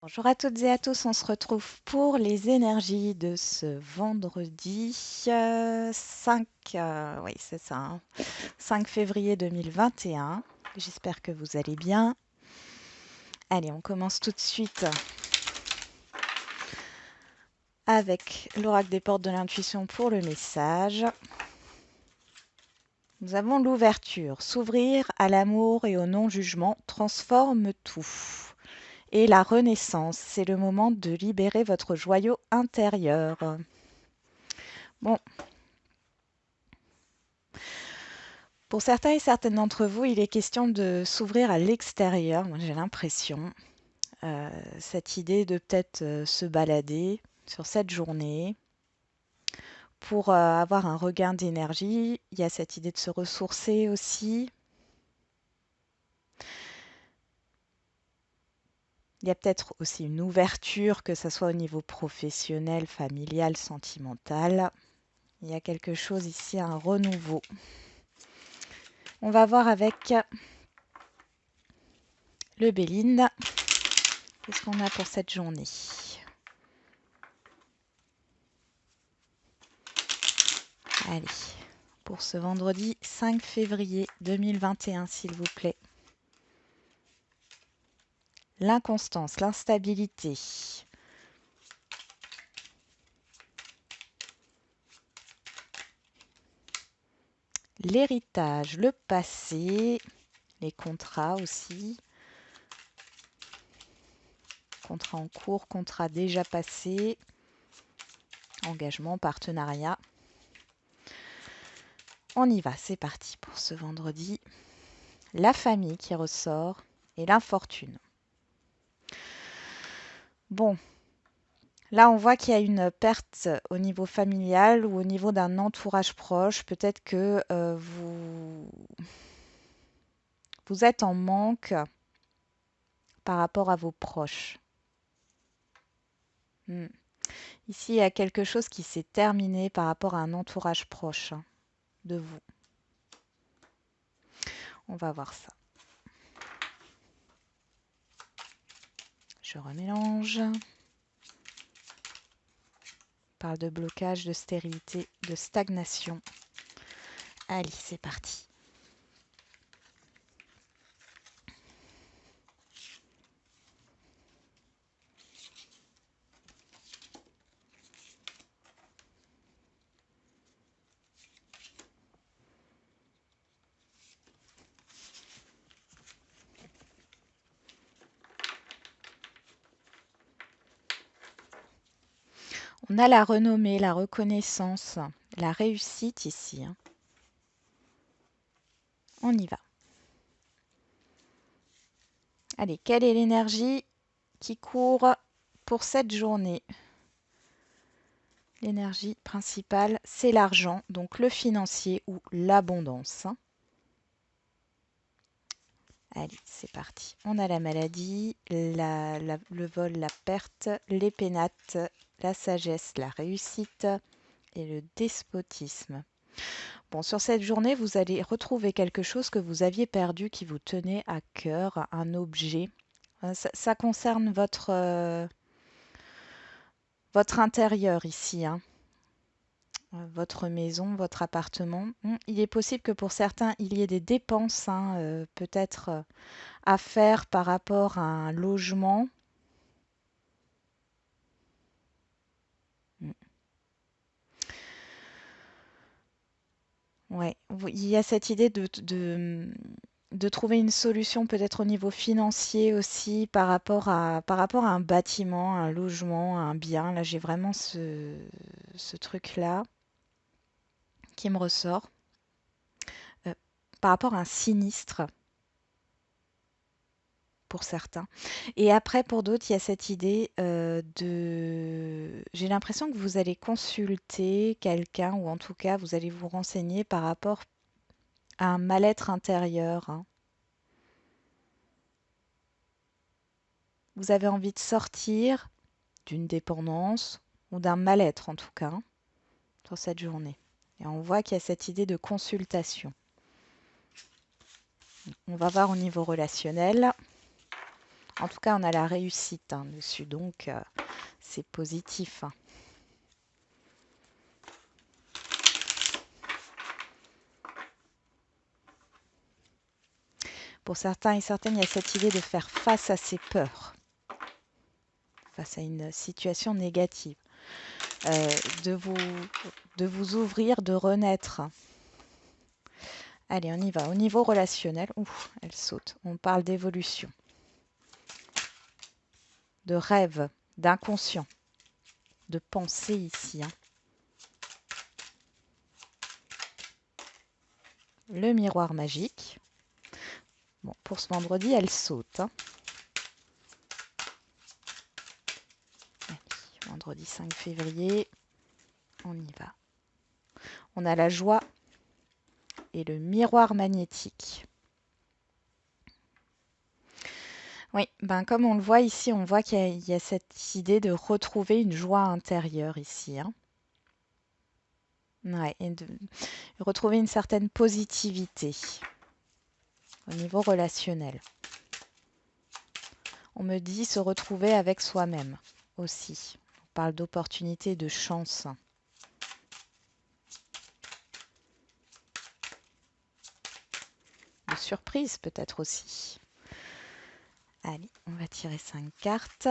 Bonjour à toutes et à tous, on se retrouve pour les énergies de ce vendredi 5, oui c'est ça, 5 février 2021. J'espère que vous allez bien. Allez, on commence tout de suite avec l'oracle des portes de l'intuition pour le message. Nous avons l'ouverture, s'ouvrir à l'amour et au non-jugement transforme tout. Et la renaissance, c'est le moment de libérer votre joyau intérieur. Bon, pour certains et certaines d'entre vous, il est question de s'ouvrir à l'extérieur. Moi, j'ai l'impression, cette idée de peut-être se balader sur cette journée pour avoir un regain d'énergie. Il y a cette idée de se ressourcer aussi. Il y a peut-être aussi une ouverture, que ce soit au niveau professionnel, familial, sentimental. Il y a quelque chose ici, un renouveau. On va voir avec le Béline. Qu'est-ce qu'on a pour cette journée? Allez, pour ce vendredi 5 février 2021, s'il vous plaît. L'inconstance, l'instabilité. L'héritage, le passé, les contrats aussi. Contrat en cours, contrat déjà passé, engagement, partenariat. On y va, c'est parti pour ce vendredi. La famille qui ressort et l'infortune. Bon, là on voit qu'il y a une perte au niveau familial ou au niveau d'un entourage proche. Peut-être que vous êtes en manque par rapport à vos proches. Hmm. Ici, il y a quelque chose qui s'est terminé par rapport à un entourage proche de vous. On va voir ça. Je remélange. On parle de blocage, de stérilité, de stagnation. Allez, c'est parti. On a la renommée, la reconnaissance, la réussite ici. On y va. Allez, quelle est l'énergie qui court pour cette journée? L'énergie principale, c'est l'argent, donc le financier ou l'abondance. Allez, c'est parti. On a la maladie, le vol, la perte, les pénates, la sagesse, la réussite et le despotisme. Bon, sur cette journée, vous allez retrouver quelque chose que vous aviez perdu qui vous tenait à cœur, un objet. Ça concerne votre intérieur ici, hein. Votre maison, votre appartement. Il est possible que pour certains, il y ait des dépenses, hein, peut-être à faire par rapport à un logement. Mm. Ouais, il y a cette idée de trouver une solution peut-être au niveau financier aussi par rapport à un bâtiment, un logement, un bien. Là, j'ai vraiment ce truc-là qui me ressort. Euh, Par rapport à un sinistre pour certains. Et après, pour d'autres, il y a cette idée de... J'ai l'impression que vous allez consulter quelqu'un ou en tout cas, vous allez vous renseigner par rapport à un mal-être intérieur, hein. Vous avez envie de sortir d'une dépendance ou d'un mal-être en tout cas sur cette journée. Et on voit qu'il y a cette idée de consultation. On va voir au niveau relationnel. En tout cas, on a la réussite hein, dessus, donc c'est positif. Hein. Pour certains et certaines, il y a cette idée de faire face à ses peurs, face à une situation négative, de vous ouvrir, de renaître. Allez, on y va. Au niveau relationnel, ouf, elle saute. On parle d'évolution, de rêve, d'inconscient, de pensée ici. Hein. Le miroir magique. Bon, pour ce vendredi, elle saute. Hein. Allez, vendredi 5 février, on y va. On a la joie et le miroir magnétique. Oui, ben comme on le voit ici, on voit qu'il y a cette idée de retrouver une joie intérieure ici. Hein. Ouais, et de retrouver une certaine positivité au niveau relationnel. On me dit se retrouver avec soi-même aussi. On parle d'opportunité, de chance. De surprise peut-être aussi. Allez, on va tirer 5 cartes.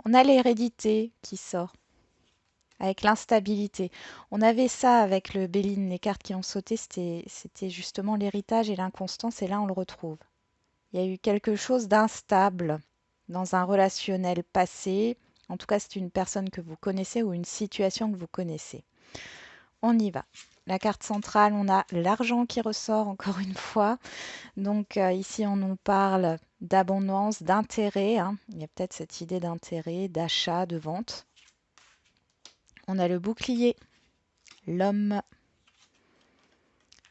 On a l'hérédité qui sort. Avec l'instabilité. On avait ça avec le Béline, les cartes qui ont sauté, c'était justement l'héritage et l'inconstance, et là on le retrouve. Il y a eu quelque chose d'instable dans un relationnel passé. En tout cas, c'est une personne que vous connaissez ou une situation que vous connaissez. On y va. La carte centrale, on a l'argent qui ressort encore une fois. Donc ici, on nous parle d'abondance, d'intérêt. Hein. Il y a peut-être cette idée d'intérêt, d'achat, de vente. On a le bouclier, l'homme,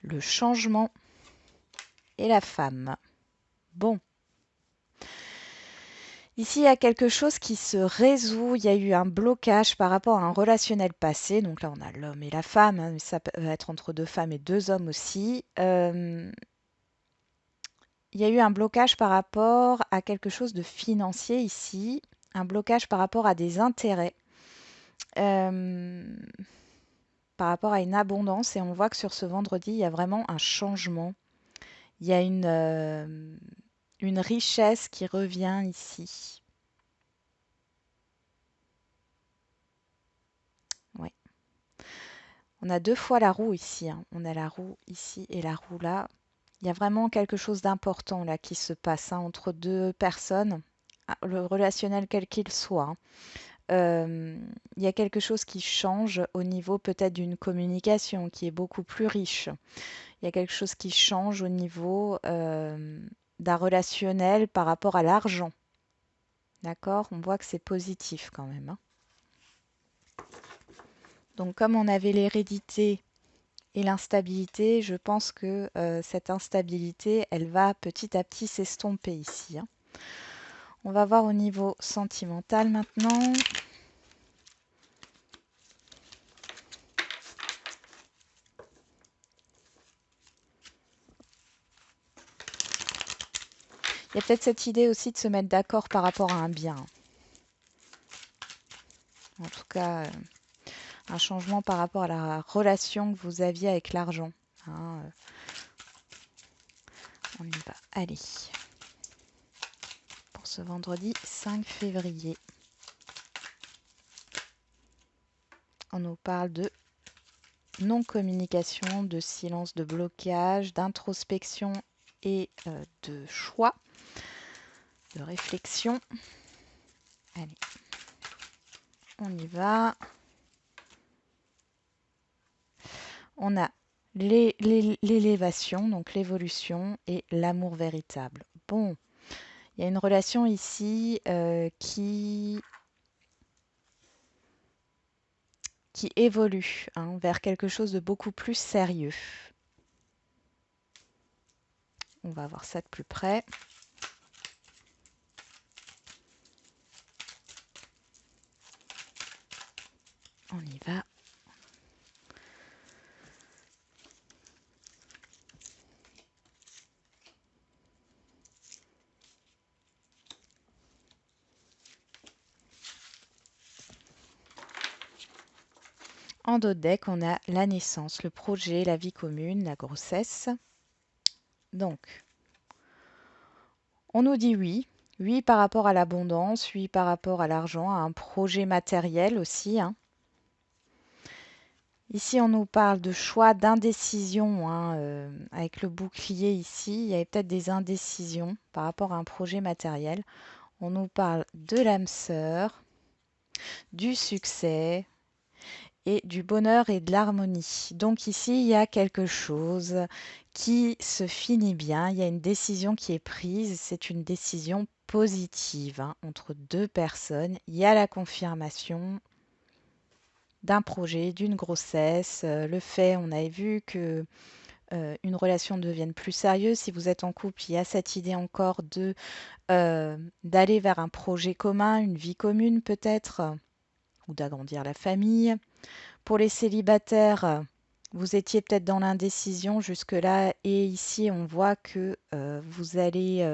le changement et la femme. Bon. Ici, il y a quelque chose qui se résout. Il y a eu un blocage par rapport à un relationnel passé. Donc là, on a l'homme et la femme. Hein, mais ça peut être entre deux femmes et deux hommes aussi. Il y a eu un blocage par rapport à quelque chose de financier ici. Un blocage par rapport à des intérêts. Par rapport à une abondance. Et on voit que sur ce vendredi, il y a vraiment un changement. Il y a une richesse qui revient ici. Ouais. On a deux fois la roue ici. Hein. On a la roue ici et la roue là. Il y a vraiment quelque chose d'important là qui se passe hein, entre deux personnes. Le relationnel quel qu'il soit. Hein. Il y a quelque chose qui change au niveau peut-être d'une communication qui est beaucoup plus riche. Il y a quelque chose qui change au niveau d'un relationnel par rapport à l'argent. D'accord? On voit que c'est positif quand même. Hein. Donc comme on avait l'hérédité et l'instabilité, je pense que cette instabilité, elle va petit à petit s'estomper ici. Hein. On va voir au niveau sentimental maintenant. Il y a peut-être cette idée aussi de se mettre d'accord par rapport à un bien. En tout cas, un changement par rapport à la relation que vous aviez avec l'argent. Hein, on y va. Allez. Pour ce vendredi 5 février. On nous parle de non-communication, de silence, de blocage, d'introspection et de choix, de réflexion. Allez, on y va. On a l'élévation, donc l'évolution et l'amour véritable. Bon, il y a une relation ici qui évolue hein, vers quelque chose de beaucoup plus sérieux. On va voir ça de plus près. On y va. En dos de deck, on a la naissance, le projet, la vie commune, la grossesse. Donc, on nous dit oui. Oui par rapport à l'abondance, oui par rapport à l'argent, à un projet matériel aussi, hein. Ici, on nous parle de choix, d'indécision, hein, avec le bouclier ici, il y avait peut-être des indécisions par rapport à un projet matériel. On nous parle de l'âme sœur, du succès et du bonheur et de l'harmonie. Donc ici, il y a quelque chose qui se finit bien, il y a une décision qui est prise, c'est une décision positive, hein, entre deux personnes. Il y a la confirmation d'un projet, d'une grossesse, le fait, on avait vu que une relation devienne plus sérieuse. Si vous êtes en couple, il y a cette idée encore de d'aller vers un projet commun, une vie commune peut-être, ou d'agrandir la famille. Pour les célibataires, vous étiez peut-être dans l'indécision jusque-là et ici on voit que vous avez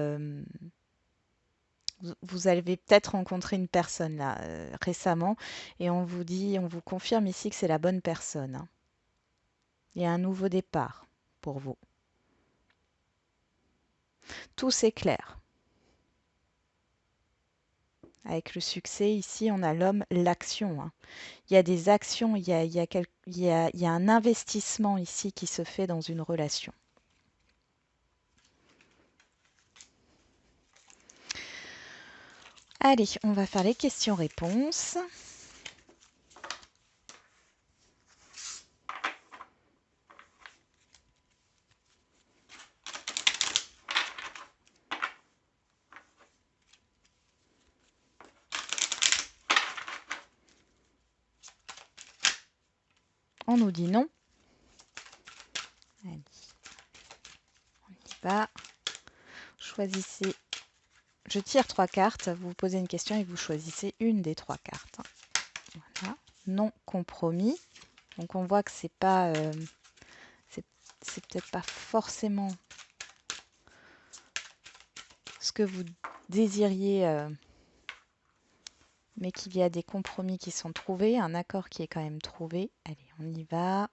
peut-être rencontré une personne là récemment et on vous dit, on vous confirme ici que c'est la bonne personne, hein. Il y a un nouveau départ pour vous. Tout s'éclaire. Avec le succès, ici, on a l'homme, l'action, hein. Il y a des actions, il y a un investissement ici qui se fait dans une relation. Allez, on va faire les questions-réponses. On nous dit non. Allez, on y va. Choisissez. Je tire 3 cartes, vous posez une question et vous choisissez une des 3 cartes. Voilà. Non compromis. Donc on voit que c'est pas, c'est peut-être pas forcément ce que vous désiriez, mais qu'il y a des compromis qui sont trouvés, un accord qui est quand même trouvé. Allez, on y va.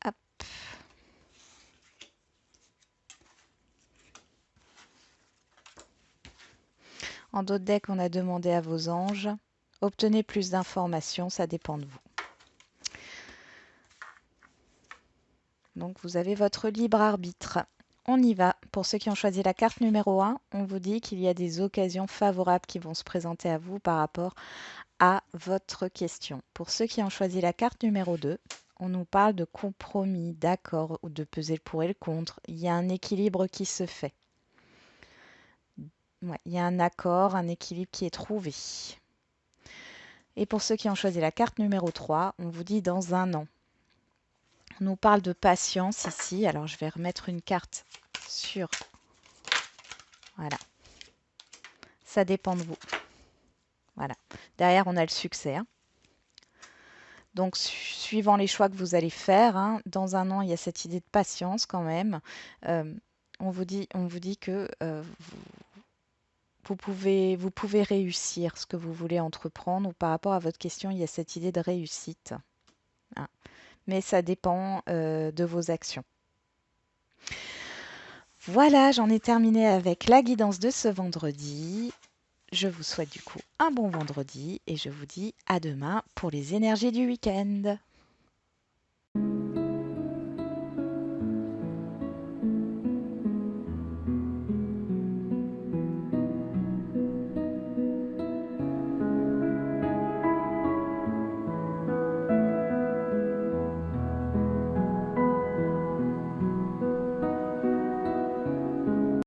Hop. En dos de deck, on a demandé à vos anges. Obtenez plus d'informations, ça dépend de vous. Donc vous avez votre libre arbitre. On y va. Pour ceux qui ont choisi la carte numéro 1, on vous dit qu'il y a des occasions favorables qui vont se présenter à vous par rapport à votre question. Pour ceux qui ont choisi la carte numéro 2, on nous parle de compromis, d'accord, ou de peser le pour et le contre. Il y a un équilibre qui se fait. Ouais, il y a un accord, un équilibre qui est trouvé. Et pour ceux qui ont choisi la carte numéro 3, on vous dit dans un an. On nous parle de patience ici. Alors je vais remettre une carte sur... Voilà. Ça dépend de vous. Voilà. Derrière, on a le succès, hein. Donc, suivant les choix que vous allez faire, hein, dans un an, il y a cette idée de patience quand même. On vous dit que vous pouvez réussir ce que vous voulez entreprendre ou par rapport à votre question, il y a cette idée de réussite, hein. Mais ça dépend de vos actions. Voilà, j'en ai terminé avec la guidance de ce vendredi. Je vous souhaite du coup un bon vendredi et je vous dis à demain pour les énergies du week-end.